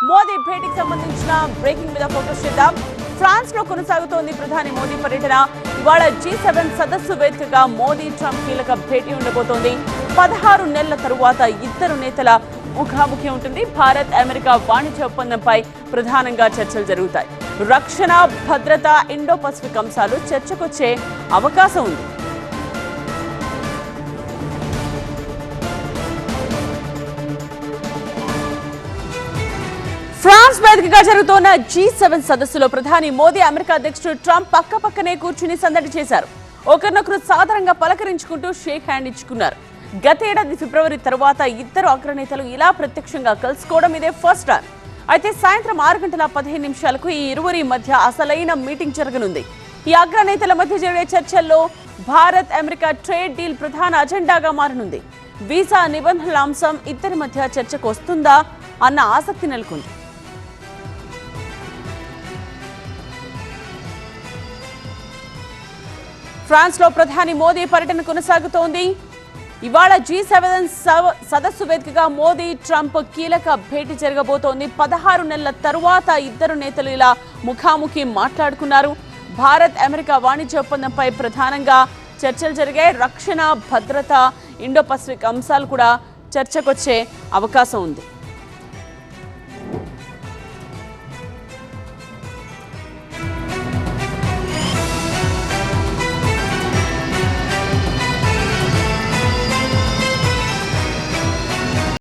మోదీ భేటీకి సంబంధించిన బ్రేకింగ్ మీద ఫోకస్ చేద్దాం. ఫ్రాన్స్ లో కొనసాగుతోంది ప్రధాని మోదీ పర్యటన. ఇవాళ G7 సదస్సు వేదికగా మోదీ ట్రంప్ కీలక భేటీ ఉండబోతోంది. 16 నెలల తరువాత ఇద్దరు నేతల ముఖాముఖి ఉంటుంది. భారత్ అమెరికా వాణిజ్య ఒప్పందంపై ప్రధానంగా చర్చలు జరుగుతాయి. రక్షణ, భద్రత, ఇండో పసిఫిక్ అంశాలు చర్చకొచ్చే అవకాశం ఉంది. ఫ్రాన్స్ వేదికగా జరుగుతున్న G7 సదస్సులో ప్రధాని మోదీ అమెరికా అధ్యక్షుడు ట్రంప్ పక్కపక్కనే కూర్చుని సందడి చేశారు. ఒకరినొకరు సాధారణంగా పలకరించుకుంటూ షేక్ హ్యాండ్ ఇచ్చుకున్నారు. గతేడాది ఫిబ్రవరి తర్వాత ఇద్దరు అగ్రనేతలు ఇలా ప్రత్యక్షంగా కలుసుకోవడం ఇదే ఫస్ట్ టైం. అయితే సాయంత్రం 6:15 ఈ ఇరువురి మధ్య అసలైన మీటింగ్ జరగనుంది. ఈ అగ్రనేతల మధ్య జరిగే చర్చల్లో భారత్ అమెరికా ట్రేడ్ డీల్ ప్రధాన అజెండాగా మారనుంది. వీసా నిబంధనల అంశం ఇద్దరి మధ్య చర్చకు వస్తుందా అన్న ఆసక్తి నెలకొంది. ఫ్రాన్స్ లో ప్రధాని మోదీ పర్యటన కొనసాగుతోంది. ఇవాళ G7 సదస్సు వేదికగా మోదీ ట్రంప్ కీలక భేటీ జరగబోతోంది. 16 నెలల తరువాత ఇద్దరు నేతలు ఇలా ముఖాముఖి మాట్లాడుకున్నారు. భారత్ అమెరికా వాణిజ్య ఒప్పందంపై ప్రధానంగా చర్చలు జరిగాయి. రక్షణ, భద్రత, ఇండో పసిఫిక్ అంశాలు కూడా చర్చకొచ్చే అవకాశం ఉంది.